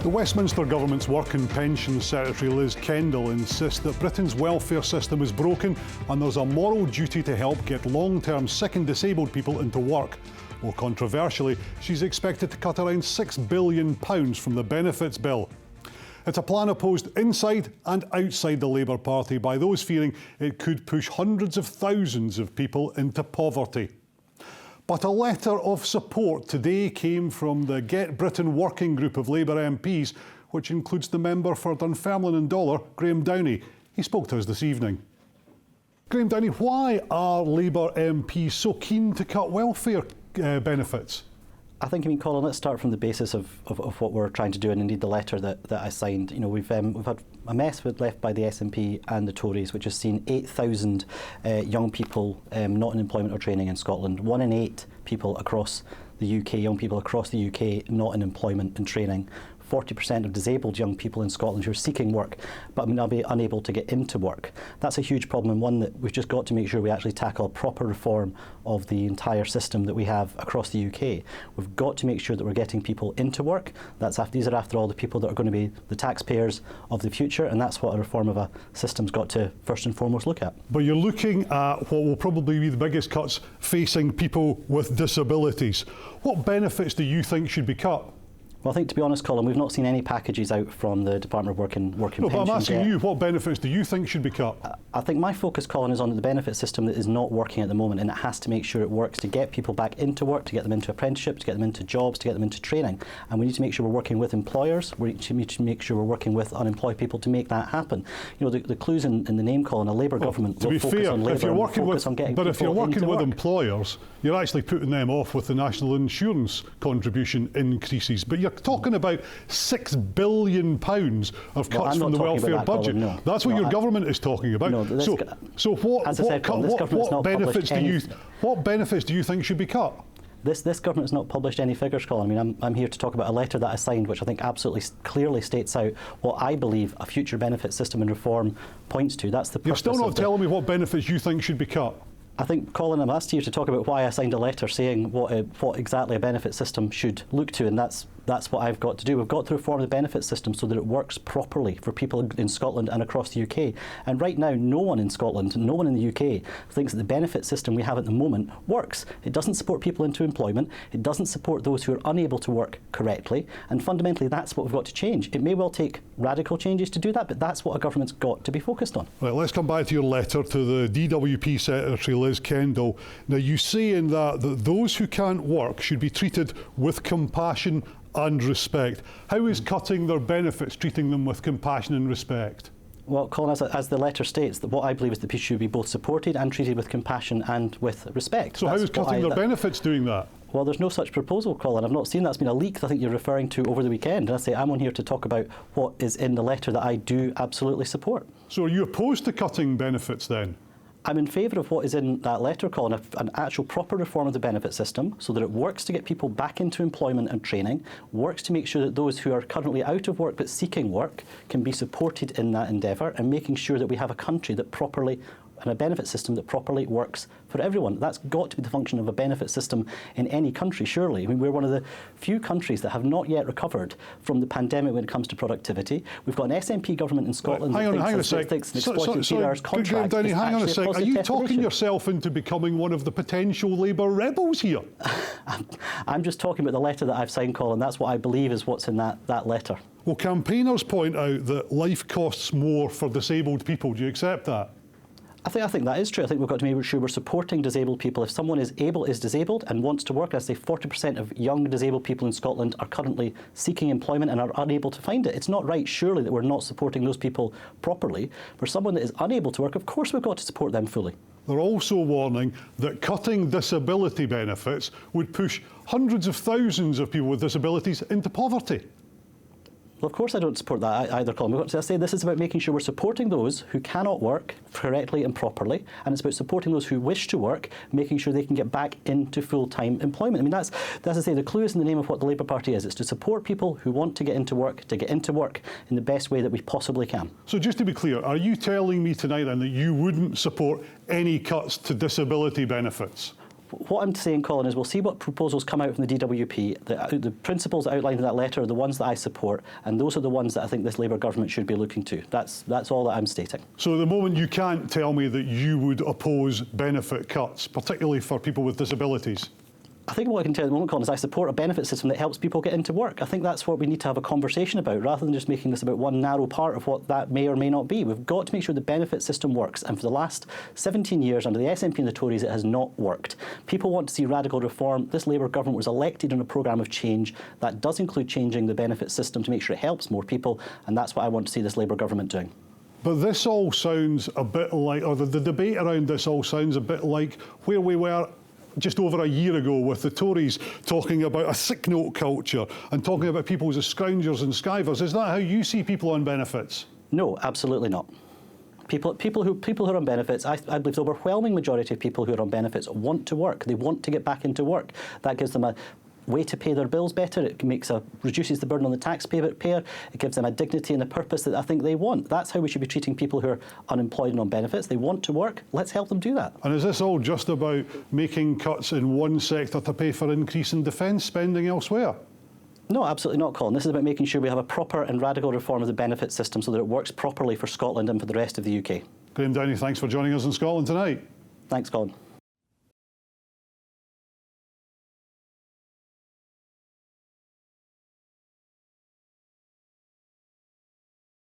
The Westminster Government's Work and Pensions Secretary Liz Kendall insists that Britain's welfare system is broken and there's a moral duty to help get long-term sick and disabled people into work. More controversially, she's expected to cut around £6 billion from the benefits bill. It's a plan opposed inside and outside the Labour Party by those fearing it could push hundreds of thousands of people into poverty. But a letter of support today came from the Get Britain Working Group of Labour MPs, which includes the member for Dunfermline and Dollar, Graeme Downie. He spoke to us this evening. Graeme Downie, why are Labour MPs so keen to cut welfare benefits? I think, Colin, let's start from the basis of what we're trying to do, and indeed the letter that I signed. We've had a mess left by the SNP and the Tories, which has seen 8,000 young people not in employment or training in Scotland. 1 in 8 people across the UK, young people across the UK, not in employment and training. 40% of disabled young people in Scotland who are seeking work but may now be unable to get into work. That's a huge problem, and one that we've just got to make sure we actually tackle a proper reform of the entire system that we have across the UK. We've got to make sure that we're getting people into work. These are, after all, the people that are going to be the taxpayers of the future, and that's what a reform of a system's got to first and foremost look at. But you're looking at what will probably be the biggest cuts facing people with disabilities. What benefits do you think should be cut? Well, I think, to be honest, Colin, we've not seen any packages out from the Department of Work and Pensions but I'm asking yet. you, what benefits do you think should be cut? I think my focus, Colin, is on the benefit system that is not working at the moment, and it has to make sure it works to get people back into work, to get them into apprenticeships, to get them into jobs, to get them into training. And we need to make sure we're working with employers, we need to make sure we're working with unemployed people to make that happen. The clues in the name, Colin, a Labour government will focus on Labour and focus on getting people into work. But if you're working with employers, you're actually putting them off with the national insurance contribution increases. But you're talking about £6 billion of cuts from the welfare budget. Colin, no. That's what your government is talking about. No, so what benefits do you think should be cut? This government has not published any figures, Colin. I'm here to talk about a letter that I signed, which I think absolutely clearly states out what I believe a future benefit system and reform points to. That's the purpose. You're still not telling me what benefits you think should be cut. I think, Colin, I'm asked here to talk about why I signed a letter saying what exactly a benefit system should look to, and that's what I've got to do. We've got to reform the benefit system so that it works properly for people in Scotland and across the UK. And right now, no one in Scotland, no one in the UK thinks that the benefit system we have at the moment works. It doesn't support people into employment. It doesn't support those who are unable to work correctly. And fundamentally, that's what we've got to change. It may well take radical changes to do that, but that's what a government's got to be focused on. Right, let's come back to your letter to the DWP Secretary Liz Kendall. Now, you say in that those who can't work should be treated with compassion and respect. How is cutting their benefits treating them with compassion and respect? Well, Colin, as the letter states, that what I believe is that people should be both supported and treated with compassion and with respect. So how is cutting their benefits doing that? Well, there's no such proposal, Colin. I've not seen that. It's been a leak that I think you're referring to over the weekend. And I say I'm on here to talk about what is in the letter that I do absolutely support. So are you opposed to cutting benefits then? I'm in favour of what is in that letter, Colin, an actual proper reform of the benefit system so that it works to get people back into employment and training, works to make sure that those who are currently out of work but seeking work can be supported in that endeavour, and making sure that we have a country that properly and a benefit system that properly works for everyone. That's got to be the function of a benefit system in any country, surely. We're one of the few countries that have not yet recovered from the pandemic when it comes to productivity. We've got an SNP government in Scotland that thinks exploiting peer hours contract is hang on a actually sec. a Are you positive talking definition. yourself into becoming one of the potential Labour rebels here? I'm just talking about the letter that I've signed, Colin. That's what I believe is what's in that letter. Well, campaigners point out that life costs more for disabled people. Do you accept that? I think that is true. I think we've got to make sure we're supporting disabled people. If someone is disabled and wants to work, I say 40% of young disabled people in Scotland are currently seeking employment and are unable to find it. It's not right, surely, that we're not supporting those people properly. For someone that is unable to work, of course we've got to support them fully. They're also warning that cutting disability benefits would push hundreds of thousands of people with disabilities into poverty. Well, of course I don't support that either, Colin. I say this is about making sure we're supporting those who cannot work correctly and properly, and it's about supporting those who wish to work, making sure they can get back into full-time employment. I mean, that's I say, the clue is in the name of what the Labour Party is. It's to support people who want to get into work in the best way that we possibly can. So just to be clear, are you telling me tonight then that you wouldn't support any cuts to disability benefits? What I'm saying, Colin, is we'll see what proposals come out from the DWP. The principles outlined in that letter are the ones that I support, and those are the ones that I think this Labour government should be looking to. That's all that I'm stating. So at the moment you can't tell me that you would oppose benefit cuts, particularly for people with disabilities? I think what I can tell you at the moment, Colin, is I support a benefit system that helps people get into work. I think that's what we need to have a conversation about, rather than just making this about one narrow part of what that may or may not be. We've got to make sure the benefit system works, and for the last 17 years under the SNP and the Tories, it has not worked. People want to see radical reform. This Labour government was elected on a programme of change. That does include changing the benefit system to make sure it helps more people, and that's what I want to see this Labour government doing. But this all sounds a bit like, or the debate around this all sounds a bit like where we were just over a year ago with the Tories talking about a sick note culture and talking about people as scroungers and skivers. Is that how you see people on benefits? No, absolutely not. People who are on benefits, I believe the overwhelming majority of people who are on benefits want to work. They want to get back into work. That gives them a way to pay their bills better. It reduces the burden on the taxpayer. It gives them a dignity and a purpose that I think they want. That's how we should be treating people who are unemployed and on benefits. They want to work. Let's help them do that. And is this all just about making cuts in one sector to pay for increase in defence spending elsewhere? No, absolutely not, Colin. This is about making sure we have a proper and radical reform of the benefit system so that it works properly for Scotland and for the rest of the UK. Graeme Downie, thanks for joining us in Scotland tonight. Thanks, Colin.